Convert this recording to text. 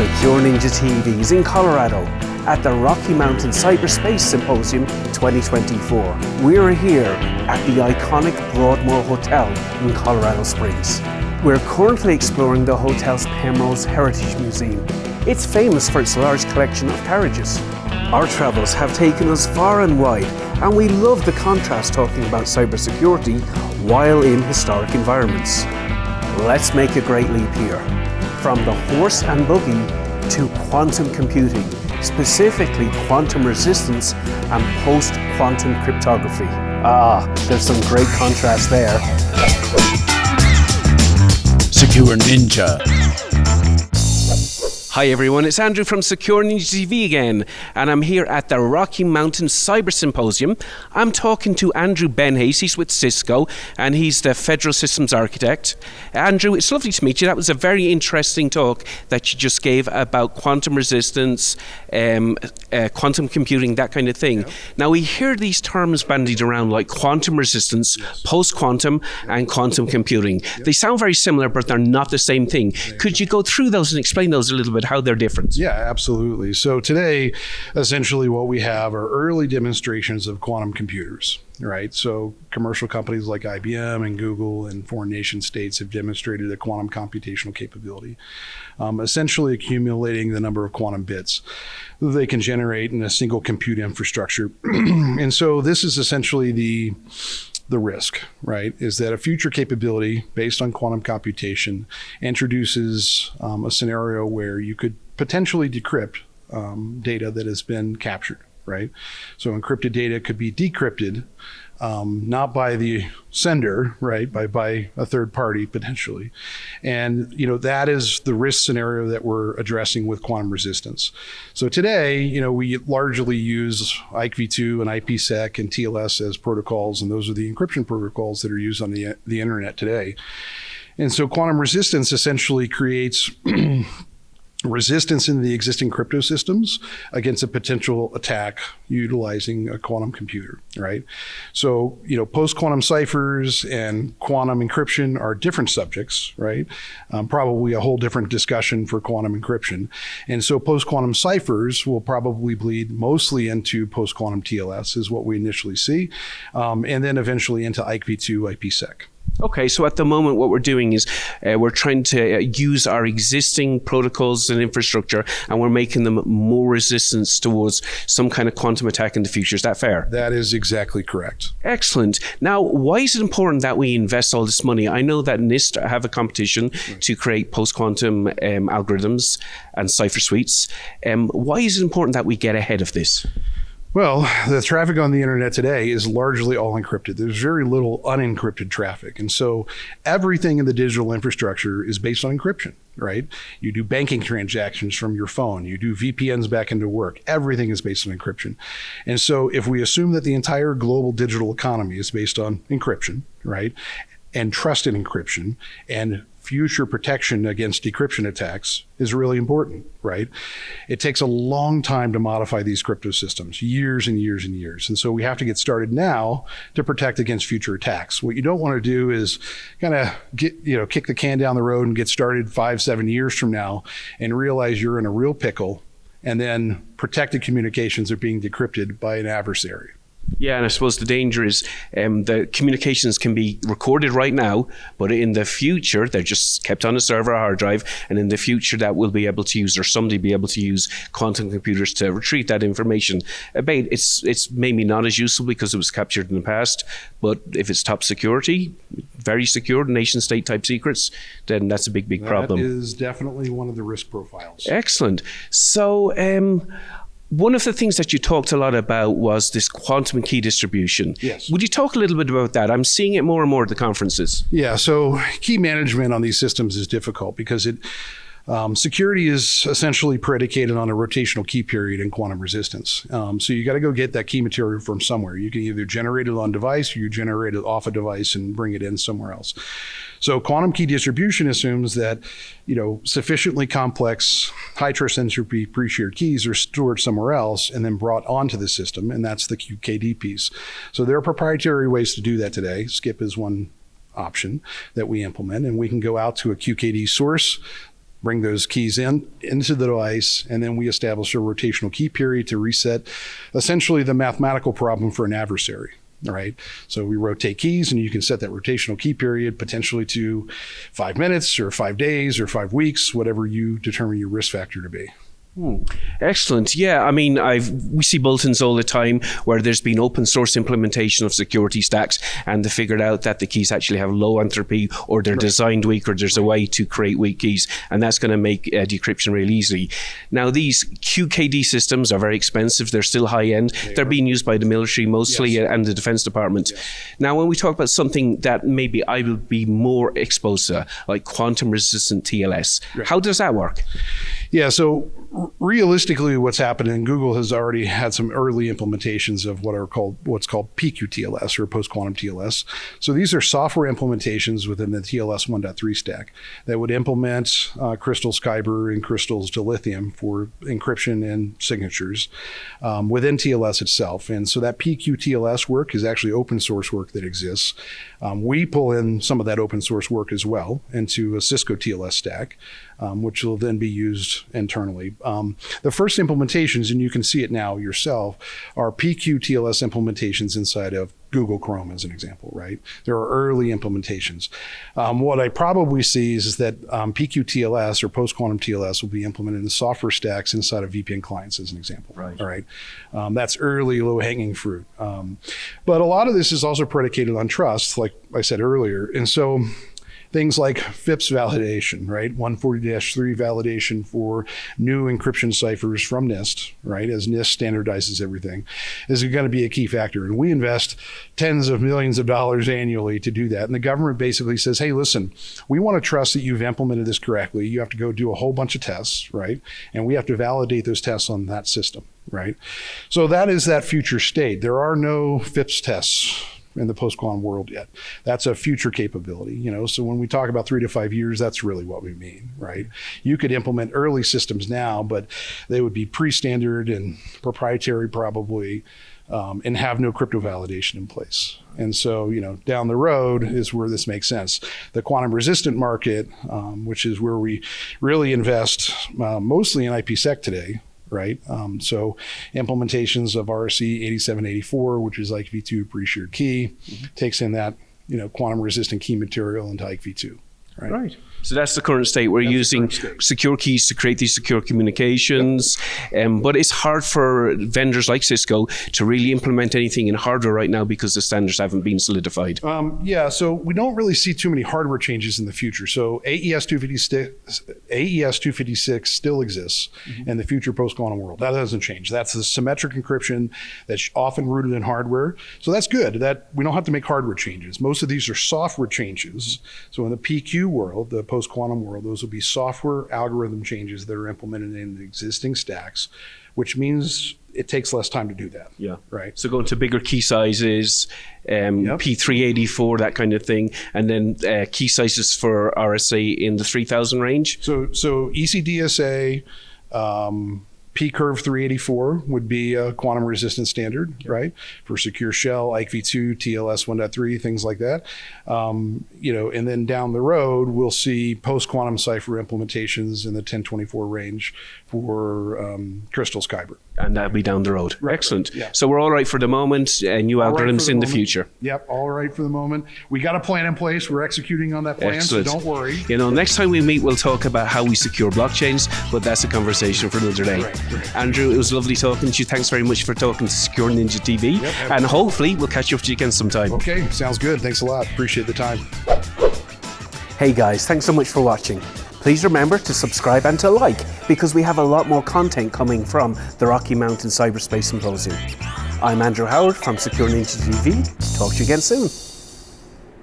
Secure Ninja TVs in Colorado at the Rocky Mountain Cyberspace Symposium 2024. We're here at the iconic Broadmoor Hotel in Colorado Springs. We're currently exploring the hotel's Penrose Heritage Museum. It's famous for its large collection of carriages. Our travels have taken us far and wide, and we love the contrast talking about cybersecurity while in historic environments. Let's make a great leap here. From the horse and buggy to quantum computing, specifically quantum resistance and post-quantum cryptography. There's some great contrast there. Secure Ninja. Hi everyone, it's Andrew from Secure Ninja TV again, and I'm here at the Rocky Mountain Cyber Symposium. I'm talking to Andrew Benhaze. He's with Cisco, and he's the Federal Systems Architect. Andrew, it's lovely to meet you. That was a very interesting talk that you just gave about quantum resistance, quantum computing, that kind of thing. Yep. Now we hear these terms bandied around like quantum resistance, yes, post-quantum, and quantum computing. Yep. They sound very similar, but they're not the same thing. Could you go through those and explain those a little bit? How they're different? Yeah, absolutely. So today, essentially what we have are early demonstrations of quantum computers, right? So commercial companies like IBM and Google and foreign nation states have demonstrated a quantum computational capability, essentially accumulating the number of quantum bits that they can generate in a single compute infrastructure. And so this is essentially the risk, right, is that a future capability based on quantum computation introduces a scenario where you could potentially decrypt data that has been captured, right? So encrypted data could be decrypted, not by the sender, right, by a third party potentially. And that is the risk scenario that we're addressing with quantum resistance. So today, we largely use IKV2 and IPsec and TLS as protocols, and those are the encryption protocols that are used on the internet today. And so quantum resistance essentially creates resistance in the existing crypto systems against a potential attack utilizing a quantum computer, right? So, post-quantum ciphers and quantum encryption are different subjects, right? Probably a whole different discussion for quantum encryption. And so post-quantum ciphers will probably bleed mostly into post-quantum TLS is what we initially see, and then eventually into IKV2, IPsec. Okay, so at the moment what we're doing is we're trying to use our existing protocols and infrastructure, and we're making them more resistant towards some kind of quantum attack in the future. Is that fair? That is exactly correct. Excellent. Now, why is it important that we invest all this money? I know that NIST have a competition to create post-quantum algorithms and cipher suites. Why is it important that we get ahead of this? Well, the traffic on the internet today is largely all encrypted. There's very little unencrypted traffic. And so everything in the digital infrastructure is based on encryption, right? You do banking transactions from your phone. You do VPNs back into work. Everything is based on encryption. And so if we assume that the entire global digital economy is based on encryption, right, and trusted encryption, and future protection against decryption attacks is really important, right? It takes a long time to modify these crypto systems, years and years and years. And so we have to get started now to protect against future attacks. What you don't want to do is kind of kick the can down the road and get started 5-7 years from now and realize you're in a real pickle, and then protected communications are being decrypted by an adversary. Yeah, and I suppose the danger is the communications can be recorded right now, but in the future, they're just kept on a server or hard drive, and in the future that we'll be able to use, or somebody be able to use quantum computers to retrieve that information. It's maybe not as useful because it was captured in the past, but if it's top security, very secure, nation state type secrets, then that's a big problem. That is definitely one of the risk profiles. Excellent. So, one of the things that you talked a lot about was this quantum key distribution. Yes. Would you talk a little bit about that? I'm seeing it more and more at the conferences. Yeah, so key management on these systems is difficult because security is essentially predicated on a rotational key period in quantum resistance. So you got to go get that key material from somewhere. You can either generate it on device, or you generate it off a device and bring it in somewhere else. So quantum key distribution assumes that, sufficiently complex, high trust entropy pre-shared keys are stored somewhere else and then brought onto the system, and that's the QKD piece. So there are proprietary ways to do that today. SCIP is one option that we implement, and we can go out to a QKD source, bring those keys into the device, and then we establish a rotational key period to reset essentially the mathematical problem for an adversary. All right. So we rotate keys, and you can set that rotational key period potentially to 5 minutes or 5 days or 5 weeks, whatever you determine your risk factor to be. Excellent. Yeah, I mean, we see bulletins all the time where there's been open source implementation of security stacks, and they figured out that the keys actually have low entropy, or they're designed weak, or there's a way to create weak keys, and that's going to make decryption real easy. Now, these QKD systems are very expensive. They're still high end. They're being used by the military mostly, and the Defense Department. Now, when we talk about something that maybe I will be more exposed to, like quantum resistant TLS, how does that work? Yeah, so realistically, what's happened, and Google has already had some early implementations of what's called PQTLS, or post-quantum TLS. So these are software implementations within the TLS 1.3 stack that would implement Crystal's Kyber and Crystal's dilithium for encryption and signatures within TLS itself. And so that PQTLS work is actually open source work that exists. We pull in some of that open source work as well into a Cisco TLS stack, which will then be used internally. The first implementations, and you can see it now yourself, are PQTLS implementations inside of Google Chrome, as an example, right? There are early implementations. What I probably see is that PQTLS, or post-quantum TLS, will be implemented in the software stacks inside of VPN clients, as an example. All right. That's early, low-hanging fruit. But a lot of this is also predicated on trust, like I said earlier. And so things like FIPS validation, right? 140-3 validation for new encryption ciphers from NIST, right? As NIST standardizes everything, is going to be a key factor. And we invest tens of millions of dollars annually to do that. And the government basically says, hey, listen, we want to trust that you've implemented this correctly. You have to go do a whole bunch of tests, right? And we have to validate those tests on that system, right? So that is that future state. There are no FIPS tests in the post-quantum world yet. That's a future capability, so when we talk about 3 to 5 years, that's really what we mean, right? You could implement early systems now, but they would be pre-standard and proprietary probably, and have no crypto validation in place. And so, down the road is where this makes sense. The quantum resistant market, which is where we really invest mostly in IPsec today, right? So implementations of RC 8784, which is IKV2 pre-shared key, takes in that, quantum resistant key material into IKV2, right? So that's the current state. We're using secure keys to create these secure communications, but it's hard for vendors like Cisco to really implement anything in hardware right now because the standards haven't been solidified. So we don't really see too many hardware changes in the future. So AES 256 still exists in the future post-quantum world. That doesn't change. That's the symmetric encryption that's often rooted in hardware. So that's good. That we don't have to make hardware changes. Most of these are software changes. So in the PQ world, the post-quantum world, those will be software algorithm changes that are implemented in the existing stacks, which means it takes less time to do that. Right. So going to bigger key sizes, P384, that kind of thing, and then key sizes for RSA in the 3000 range. So ECDSA, P-Curve 384 would be a quantum resistant standard, right? For secure shell, IKV2, TLS 1.3, things like that. And then down the road, we'll see post-quantum cipher implementations in the 1024 range for Crystal's Kyber. And that'll be down the road. Excellent. So we're all right for the moment, new algorithms in the future. Yep, all right for the moment. We got a plan in place. We're executing on that plan, so don't worry. Next time we meet, we'll talk about how we secure blockchains, but that's a conversation for another day. Andrew, it was lovely talking to you. Thanks very much for talking to Secure Ninja TV, and hopefully we'll catch up with you again sometime. Okay, sounds good. Thanks a lot. Appreciate the time. Hey guys, thanks so much for watching. Please remember to subscribe and to like, because we have a lot more content coming from the Rocky Mountain Cyberspace Symposium. I'm Andrew Howard from Secure Ninja TV. Talk to you again soon.